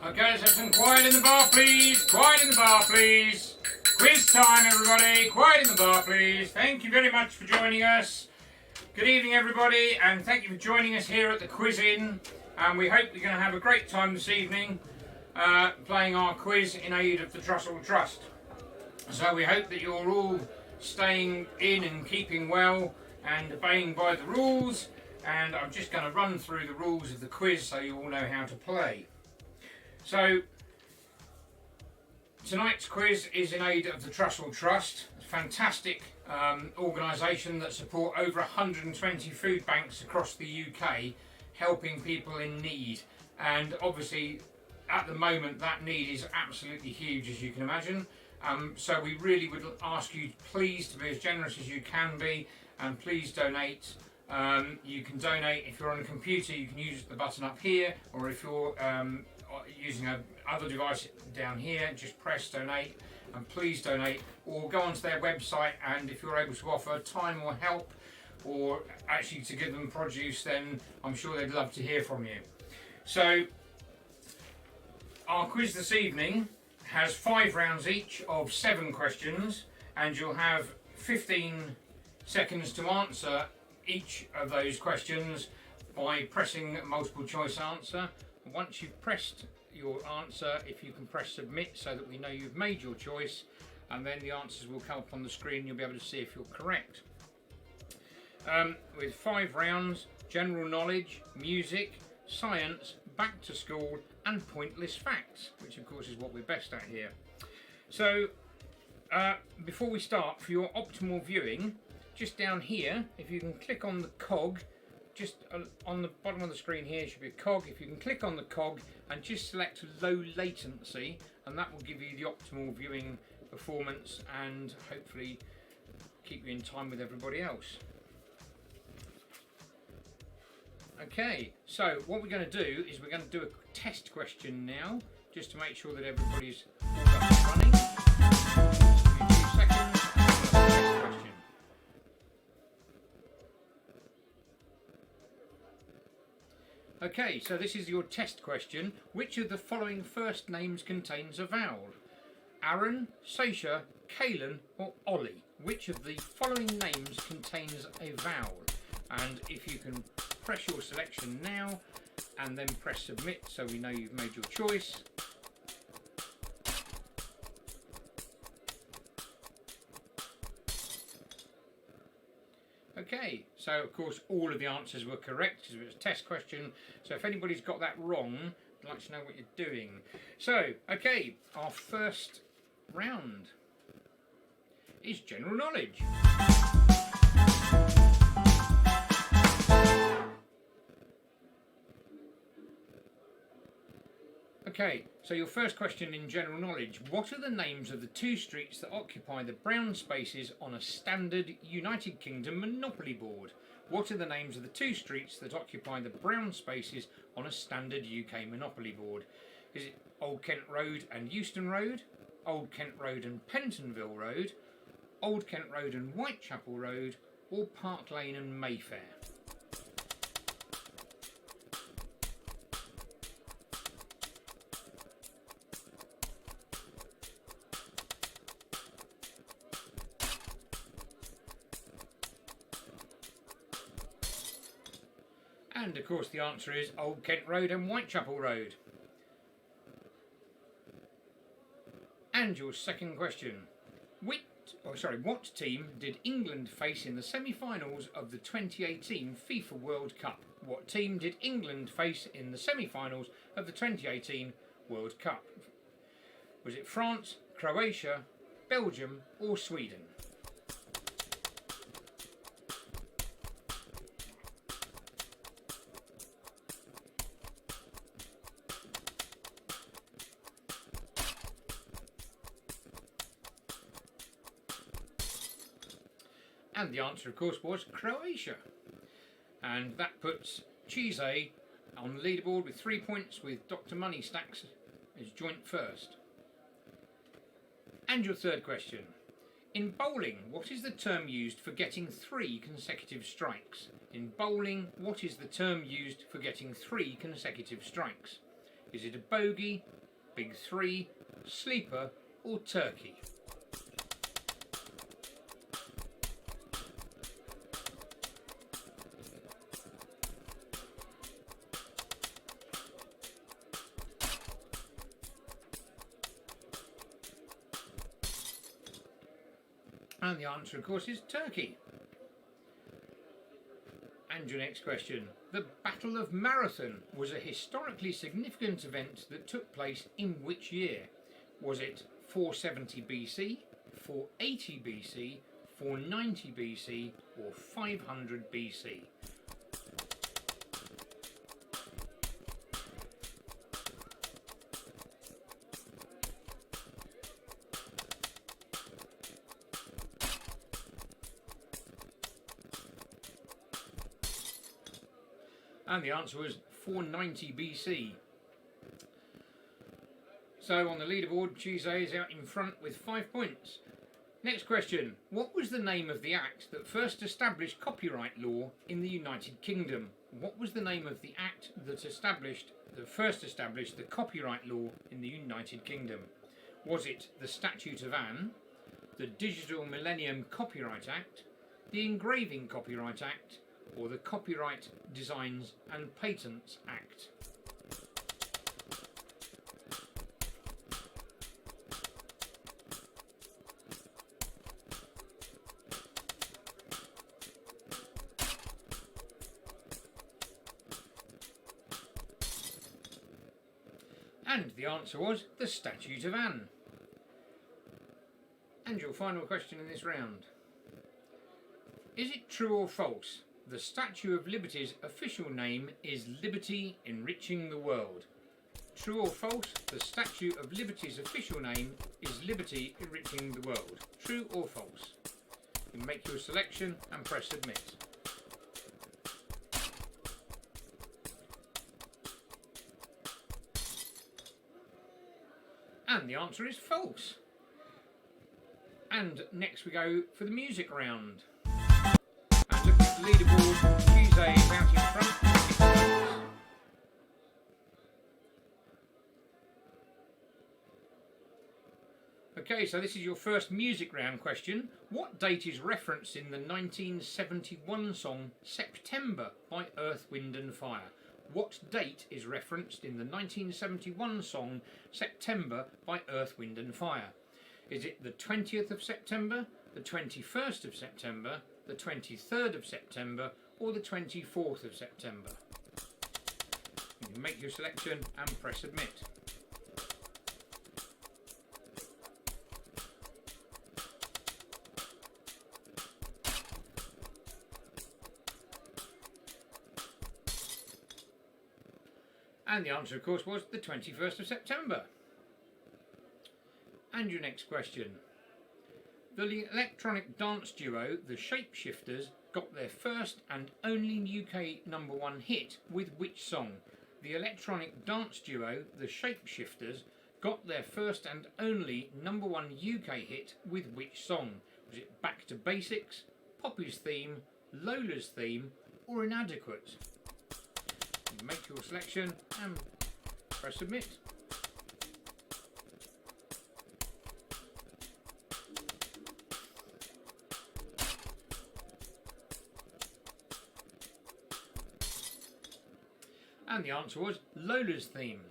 Okay, let's have some quiet in the bar, please. Quiet in the bar, please. Quiz time, everybody. Quiet in the bar, please. Thank you very much for joining us. Good evening, everybody, and thank you for joining us here at the Quiz Inn. And we hope you're going to have a great time this evening playing our quiz in aid of the Trussell Trust. So we hope that you're all staying in and keeping well and obeying by the rules. And I'm just going to run through the rules of the quiz so you all know how to play. So tonight's quiz is in aid of the Trussell Trust, a fantastic organisation that support over 120 food banks across the UK, helping people in need. And obviously at the moment that need is absolutely huge, as you can imagine. So we really would ask you please to be as generous as you can be, and please donate. You can donate if you're on a computer. You can use the button up here, or if you're using other device down here, just press donate, and please donate, or go onto their website, and if you're able to offer time or help, or actually to give them produce, then I'm sure they'd love to hear from you. So our quiz this evening has 5 rounds each of 7 questions, and you'll have 15 seconds to answer each of those questions by pressing multiple choice answer. Once you've pressed your answer, if you can press submit so that we know you've made your choice, and then the answers will come up on the screen and you'll be able to see if you're correct. With 5 rounds: general knowledge, music, science, back to school and pointless facts, which of course is what we're best at here. So before we start, for your optimal viewing, just down here, if you can click on the cog, just on the bottom of the screen here should be a cog. If you can click on the cog and just select low latency, and that will give you the optimal viewing performance and hopefully keep you in time with everybody else. Okay, so what we're going to do is we're going to do a test question now, just to make sure that everybody's all up and running. Give me 2 seconds. Test question. Okay, so this is your test question. Which of the following first names contains a vowel? Aaron, Sasha, Kaylin or Ollie? Which of the following names contains a vowel? And if you can press your selection now and then press submit so we know you've made your choice. Okay, so of course all of the answers were correct because it was a test question. So if anybody's got that wrong, I'd like to know what you're doing. So, okay, our first round is general knowledge. Okay, so your first question in general knowledge: what are the names of the 2 streets that occupy the brown spaces on a standard United Kingdom Monopoly board? What are the names of the 2 streets that occupy the brown spaces on a standard UK Monopoly board? Is it Old Kent Road and Euston Road, Old Kent Road and Pentonville Road, Old Kent Road and Whitechapel Road, or Park Lane and Mayfair? And of course the answer is Old Kent Road and Whitechapel Road. And your second question: what team did England face in the semi-finals of the 2018 FIFA World Cup? What team did England face in the semi-finals of the 2018 World Cup? Was it France, Croatia, Belgium or Sweden? And the answer, of course, was Croatia. And that puts Cheese on the leaderboard with 3 points, with Dr. Money Stacks as joint first. And your third question: in bowling, what is the term used for getting 3 consecutive strikes? In bowling, what is the term used for getting 3 consecutive strikes? Is it a bogey, big three, sleeper or turkey? And the answer, of course, is turkey. And your next question. The Battle of Marathon was a historically significant event that took place in which year? Was it 470 BC, 480 BC, 490 BC or 500 BC? And the answer was 490 BC. So on the leaderboard, Chizé is out in front with 5 points. Next question. What was the name of the act that first established copyright law in the United Kingdom? What was the name of the act that first established the copyright law in the United Kingdom? Was it the Statute of Anne, the Digital Millennium Copyright Act, the Engraving Copyright Act, or the Copyright Designs and Patents Act? And the answer was the Statute of Anne. And your final question in this round. Is it true or false? The Statue of Liberty's official name is Liberty Enriching the World. True or false? The Statue of Liberty's official name is Liberty Enriching the World. True or false? You make your selection and press submit. And the answer is false. And next we go for the music round. And look at the leaderboard, Chizé is out in front. Okay, so this is your first music round question. What date is referenced in the 1971 song September by Earth, Wind and Fire? What date is referenced in the 1971 song September by Earth, Wind and Fire? Is it the 20th of September, the 21st of September, the 23rd of September or the 24th of September? You can make your selection and press submit. And the answer, of course, was the 21st of September. And your next question. The electronic dance duo, the Shapeshifters, got their first and only UK #1 hit with which song? The electronic dance duo, the Shapeshifters, got their first and only #1 UK hit with which song? Was it Back to Basics, Poppy's Theme, Lola's Theme, or Inadequate? Make your selection and press submit. And the answer was Lola's Theme.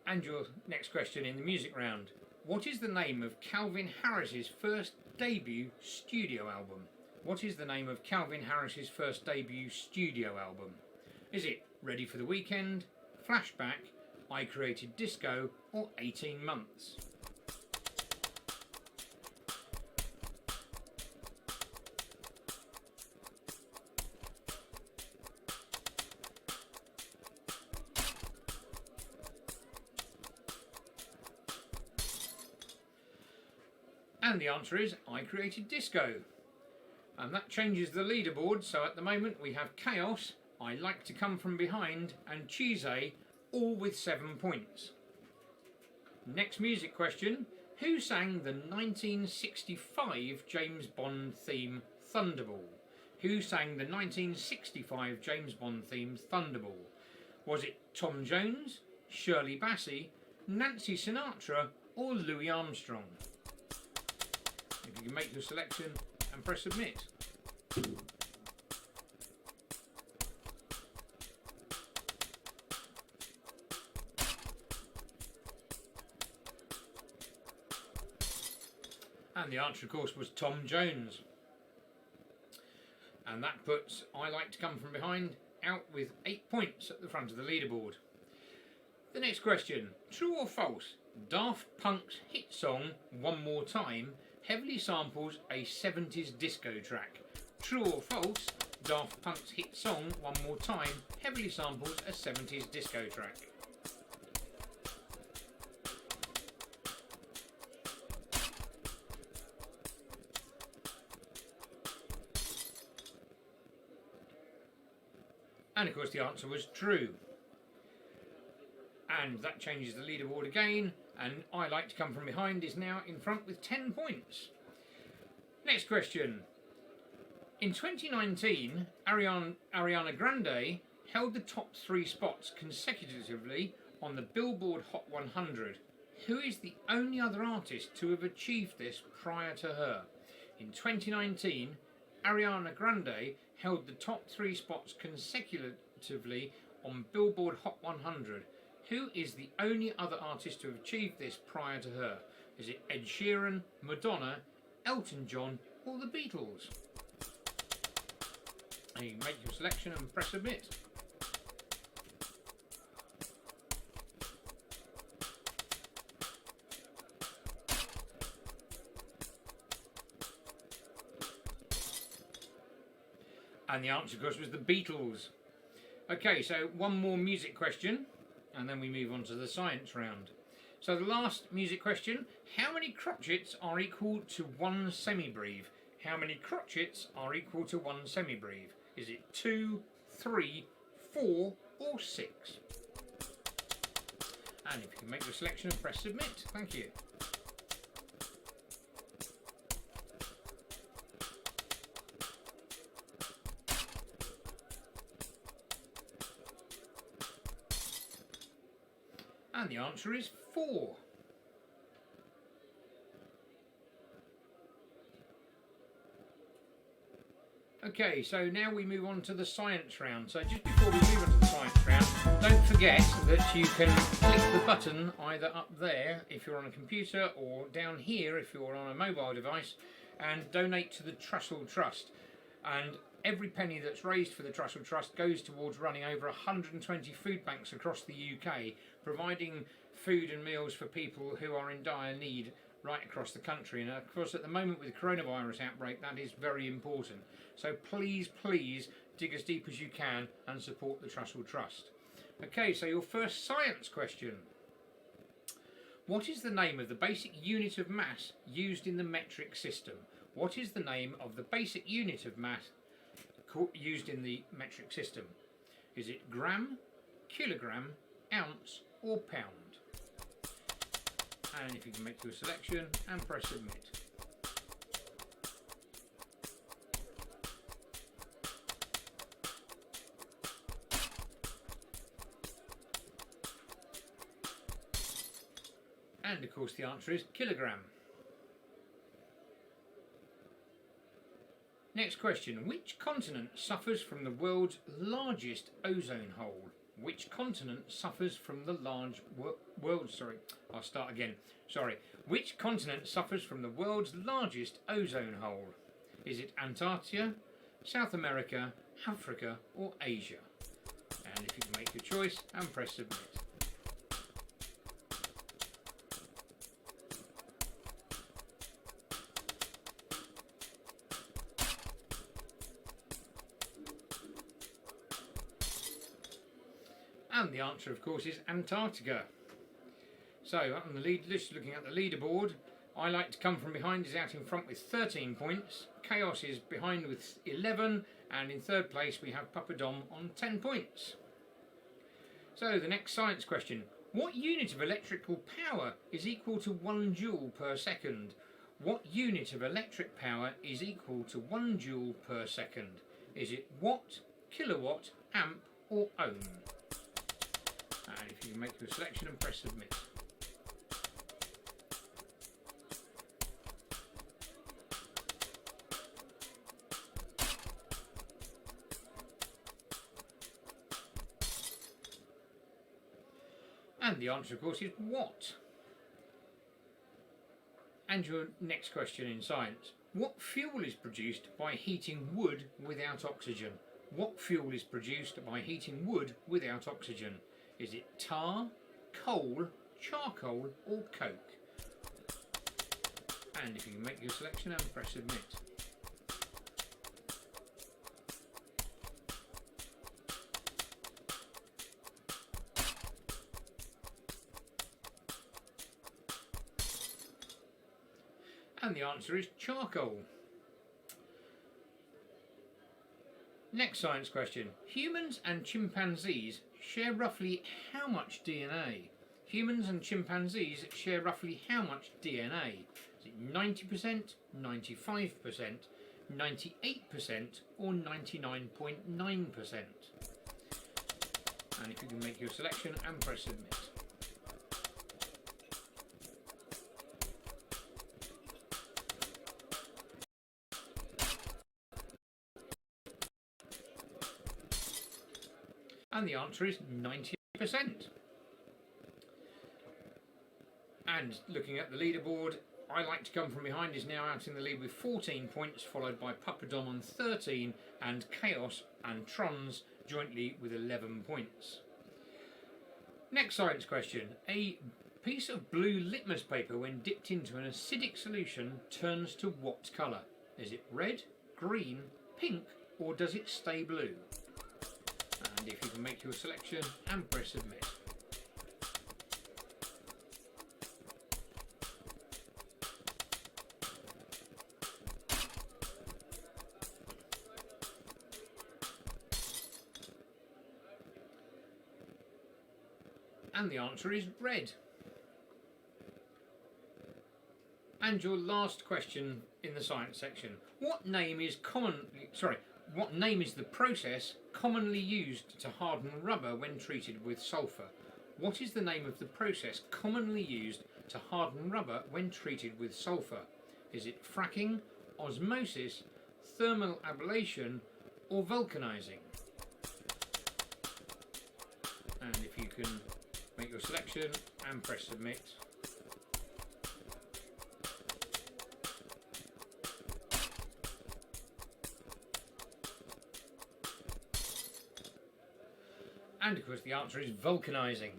And your next question in the music round. What is the name of Calvin Harris's first debut studio album? What is the name of Calvin Harris's first debut studio album? Is it Ready for the Weekend, Flashback, I Created Disco, or 18 Months? And the answer is I Created Disco. And that changes the leaderboard, so at the moment we have Chaos, I Like to Come From Behind and Chizé, all with 7 points. Next music question. Who sang the 1965 James Bond theme Thunderball? Who sang the 1965 James Bond theme Thunderball? Was it Tom Jones, Shirley Bassey, Nancy Sinatra or Louis Armstrong? If you can make your selection and press submit. And the answer, of course, was Tom Jones. And that puts I Like to Come From Behind out with 8 points at the front of the leaderboard. The next question, true or false? Daft Punk's hit song One More Time heavily samples a 70s disco track. True or false? Daft Punk's hit song One More Time heavily samples a 70s disco track. And of course the answer was true. And that changes the leaderboard again, and I Like to Come From Behind is now in front with 10 points. Next question. In 2019, Ariana Grande held the top 3 spots consecutively on the Billboard Hot 100. Who is the only other artist to have achieved this prior to her? In 2019, Ariana Grande held the top 3 spots consecutively on Billboard Hot 100. Who is the only other artist to have achieved this prior to her? Is it Ed Sheeran, Madonna, Elton John or the Beatles? And you can make your selection and press submit. And the answer, of course, was the Beatles. Okay, so one more music question, and then we move on to the science round. So the last music question, how many crotchets are equal to one semibreve? How many crotchets are equal to one semibreve? Is it 2, 3, 4 or 6? And if you can make your selection and press submit, thank you. And the answer is 4. Okay, so now we move on to the science round. So just before we move on to the science round, don't forget that you can click the button either up there if you're on a computer or down here if you're on a mobile device and donate to the Trussell Trust. And every penny that's raised for the Trussell Trust goes towards running over 120 food banks across the UK, providing food and meals for people who are in dire need right across the country. And of course at the moment with the coronavirus outbreak that is very important. So please dig as deep as you can and support the Trussell Trust. Okay, so your first science question. What is the name of the basic unit of mass used in the metric system? What is the name of the basic unit of mass used in the metric system? Is it gram, kilogram, ounce or pound? And if you can make your selection and press submit. And of course the answer is kilogram. Next question. Which continent suffers from the world's largest ozone hole? Which continent suffers from the Which continent suffers from the world's largest ozone hole? Is it Antarctica, South America, Africa or Asia? And if you can make your choice and press submit. And the answer, of course, is Antarctica. So, on the lead list, looking at the leaderboard, I Like to Come From Behind is out in front with 13 points. Chaos is behind with 11, and in third place we have Papa Dom on 10 points. So, the next science question. What unit of electrical power is equal to 1 joule per second? What unit of electric power is equal to 1 joule per second? Is it watt, kilowatt, amp or ohm? And if you can make your selection and press submit. And the answer, of course, is what? And your next question in science. What fuel is produced by heating wood without oxygen? What fuel is produced by heating wood without oxygen? Is it tar, coal, charcoal or coke? And if you can make your selection and press submit. And the answer is charcoal. Next science question. Humans and chimpanzees share roughly how much DNA? Humans and chimpanzees share roughly how much DNA? Is it 90%, 95%, 98% or 99.9%? And if you can make your selection and press submit. And the answer is 90%. And looking at the leaderboard, I Like to Come From Behind is now out in the lead with 14 points, followed by Papadom on 13 and Chaos and Trons jointly with 11 points. Next science question. A piece of blue litmus paper when dipped into an acidic solution turns to what colour? Is it red, green, pink or does it stay blue? And if you can make your selection and press submit. And the answer is red. And your last question in the science section. What name is the process commonly used to harden rubber when treated with sulphur? What is the name of the process commonly used to harden rubber when treated with sulphur? Is it fracking, osmosis, thermal ablation or vulcanizing? And if you can make your selection and press submit. And of course the answer is vulcanizing.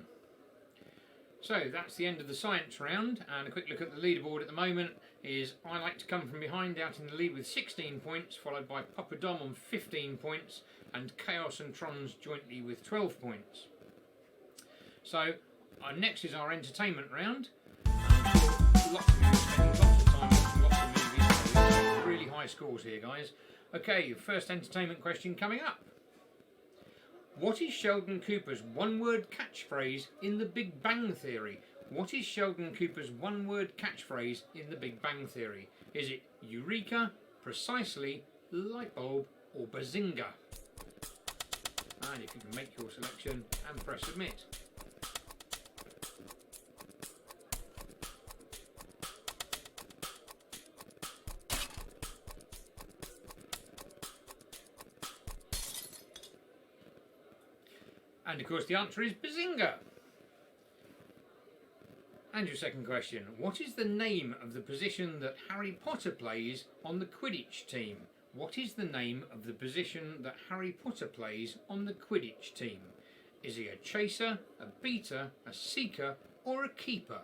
So that's the end of the science round, and a quick look at the leaderboard at the moment is I Like to Come From Behind out in the lead with 16 points, followed by Papadom on 15 points and Chaos and Trons jointly with 12 points. So next is our entertainment round. Lots of you are spending lots of time watching lots of movies, so really high scores here, guys. Okay, first entertainment question coming up. What is Sheldon Cooper's one-word catchphrase in The Big Bang Theory? What is Sheldon Cooper's one-word catchphrase in The Big Bang Theory? Is it Eureka, Precisely, Lightbulb or Bazinga? And if you can make your selection and press submit. And of course the answer is Bazinga. And your second question. What is the name of the position that Harry Potter plays on the Quidditch team? What is the name of the position that Harry Potter plays on the Quidditch team? Is he a chaser, a beater, a seeker or a keeper?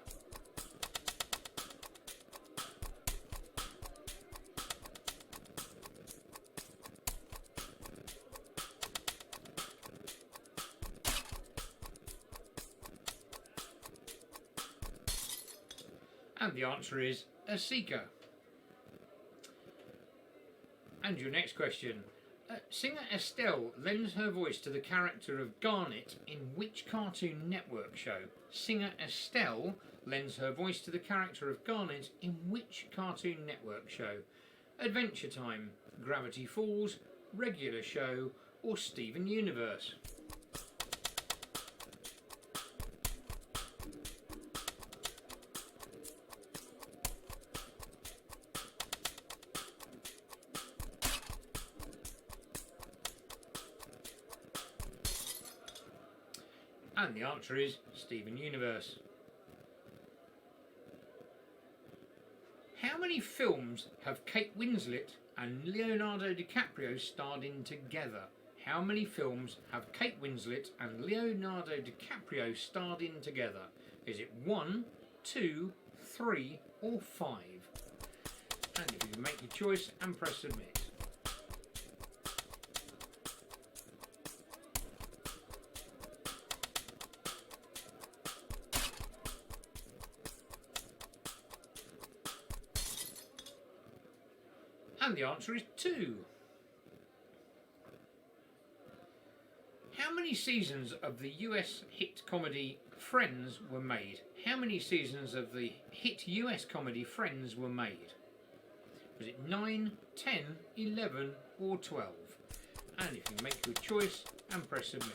And the answer is a seeker. And your next question. Singer Estelle lends her voice to the character of Garnet in which Cartoon Network show? Singer Estelle lends her voice to the character of Garnet in which Cartoon Network show? Adventure Time, Gravity Falls, Regular Show or Steven Universe? And the answer is Steven Universe. How many films have Kate Winslet and Leonardo DiCaprio starred in together? How many films have Kate Winslet and Leonardo DiCaprio starred in together? Is it 1, 2, 3 or 5? And if you can make your choice and press submit. And the answer is 2. How many seasons of the US hit comedy Friends were made? How many seasons of the hit US comedy Friends were made? Was it 9, 10, 11 or 12? And if you make your choice and press submit.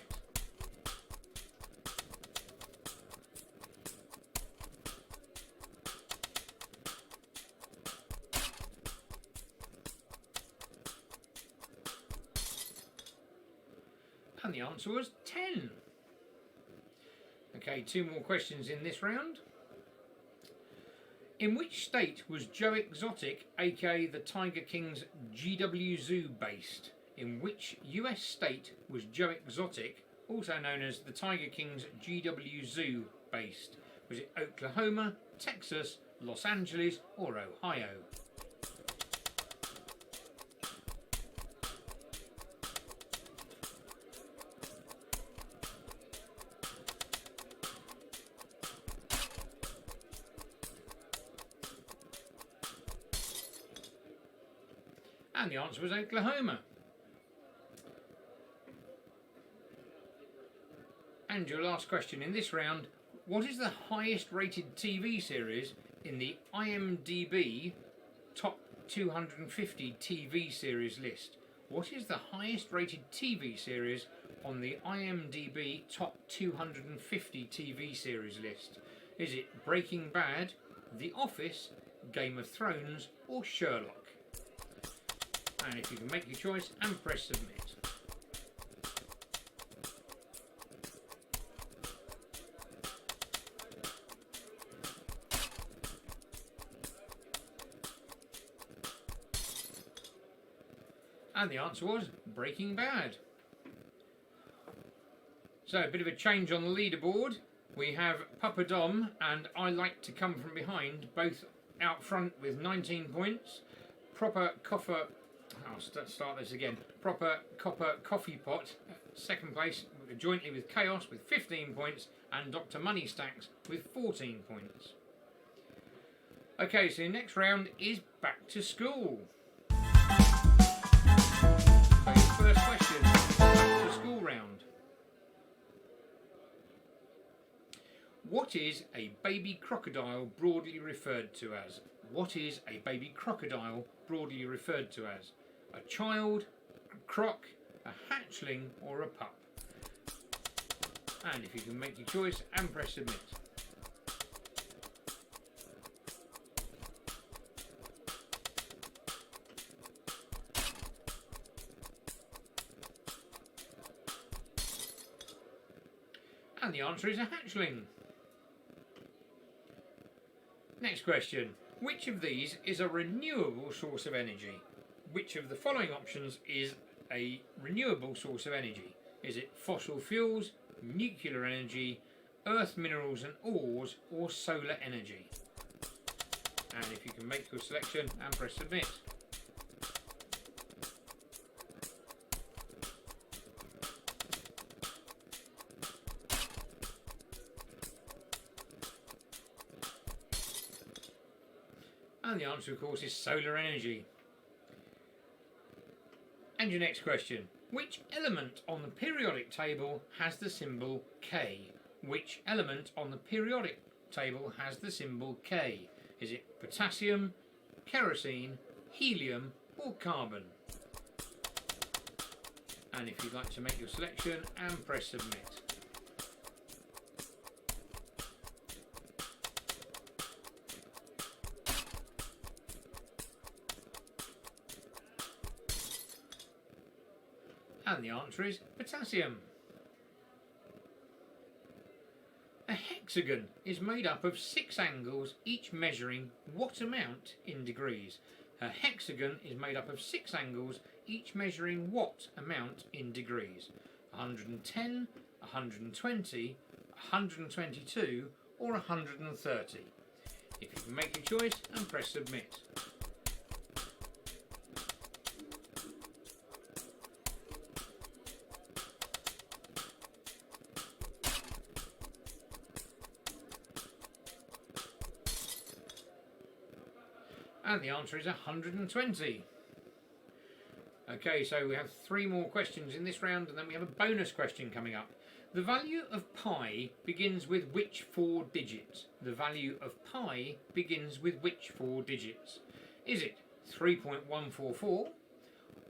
And the answer was 10. Okay, 2 more questions in this round. In which state was Joe Exotic, aka the Tiger King's GW Zoo, based? In which US state was Joe Exotic, also known as the Tiger King's GW Zoo, based? Was it Oklahoma, Texas, Los Angeles or Ohio? And the answer was Oklahoma. And your last question in this round, what is the highest rated TV series in the IMDb top 250 TV series list? What is the highest rated TV series on the IMDb top 250 TV series list? Is it Breaking Bad, The Office, Game of Thrones or Sherlock? And if you can make your choice and press submit. And the answer was Breaking Bad. So a bit of a change on the leaderboard. We have Papa Dom and I Like to Come From Behind both out front with 19 points. Proper Copper Coffee Pot, second place, jointly with Chaos with 15 points, and Dr. Money Stacks with 14 points. Okay, so next round is back to school. So your first question, back to school round. What is a baby crocodile broadly referred to as? What is a baby crocodile broadly referred to as? A child, a croc, a hatchling or a pup? And if you can make your choice and press submit. And the answer is a hatchling. Next question. Which of these is a renewable source of energy? Which of the following options is a renewable source of energy? Is it fossil fuels, nuclear energy, earth minerals and ores, or solar energy? And if you can make your selection and press submit. And the answer, of course, is solar energy. And your next question. Which element on the periodic table has the symbol K? Which element on the periodic table has the symbol K? Is it potassium, kerosene, helium or carbon? And if you'd like to make your selection and press submit. And the answer is potassium. hexagon is made up of 6 angles, each measuring what amount in degrees? A hexagon is made up of 6 angles, each measuring what amount in degrees? 110, 120, 122 or 130? If you can make your choice and press submit. And the answer is 120. Okay, so we have 3 more questions in this round, and then we have a bonus question coming up. The value of pi begins with which 4 digits? The value of pi begins with which 4 digits? Is it 3.144,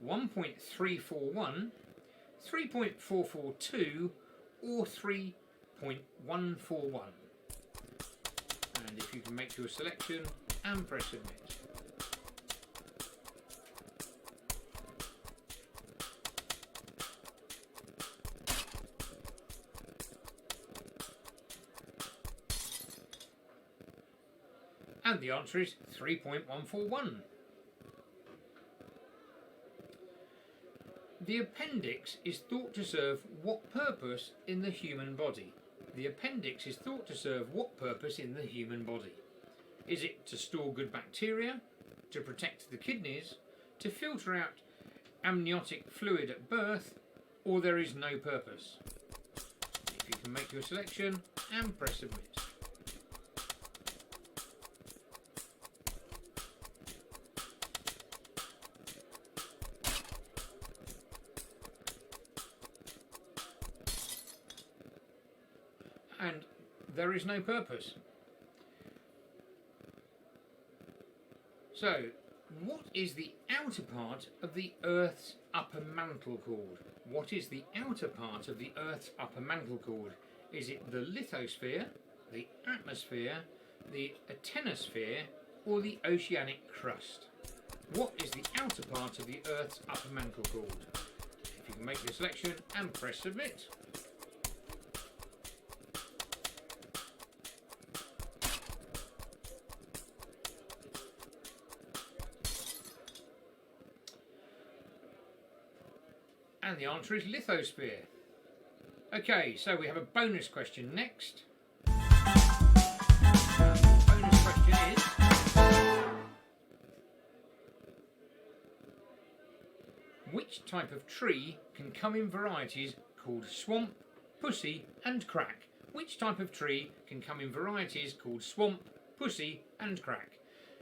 1.341, 3.442 or 3.141? And if you can make your selection and press submit. And the answer is 3.141. The appendix is thought to serve what purpose in the human body? The appendix is thought to serve what purpose in the human body? Is it to store good bacteria, to protect the kidneys, to filter out amniotic fluid at birth, or there is no purpose? If you can make your selection and press submit. And there is no purpose. So, what is the outer part of the Earth's upper mantle called? What is the outer part of the Earth's upper mantle called? Is it the lithosphere, the atmosphere, the asthenosphere, or the oceanic crust? What is the outer part of the Earth's upper mantle called? If you can make your selection and press submit. And the answer is lithosphere. Okay, so we have a bonus question next. The bonus question is: which type of tree can come in varieties called swamp, pussy and crack? Which type of tree can come in varieties called swamp, pussy and crack?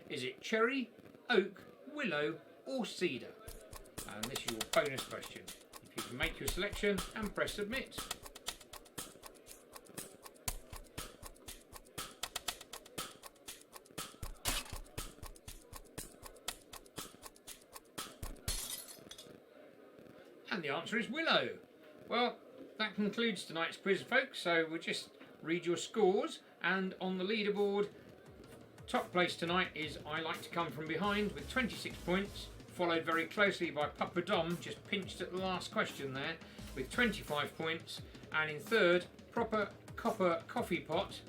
Is it cherry, oak, willow or cedar? And this is your bonus question. You can make your selection and press submit. And the answer is willow. Well, that concludes tonight's quiz, folks, so we'll just read your scores. And on the leaderboard, top place tonight is I Like to Come From Behind with 26 points. Followed very closely by Papa Dom, just pinched at the last question there, with 25 points. And in third, Proper Copper Coffee Pot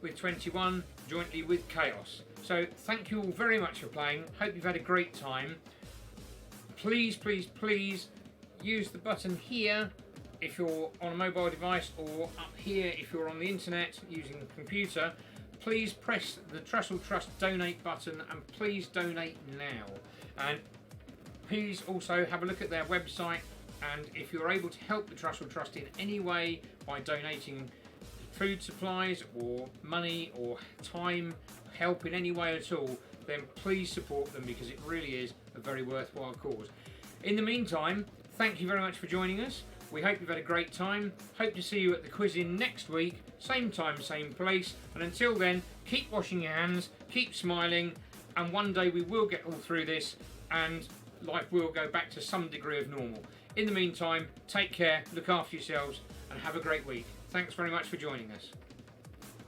with 21, jointly with Chaos. So thank you all very much for playing. Hope you've had a great time. Please, please, please use the button here if you're on a mobile device, or up here if you're on the internet using a computer. Please press the Trussell Trust donate button and please donate now. And please also have a look at their website, and if you're able to help the Trussell Trust in any way by donating food supplies or money or time, help in any way at all, then please support them, because it really is a very worthwhile cause. In the meantime, thank you very much for joining us. We hope you've had a great time. Hope to see you at the quiz-in next week, same time, same place. And until then, keep washing your hands, keep smiling, and one day we will get all through this and life will go back to some degree of normal. In the meantime, take care, look after yourselves, and have a great week. Thanks very much for joining us.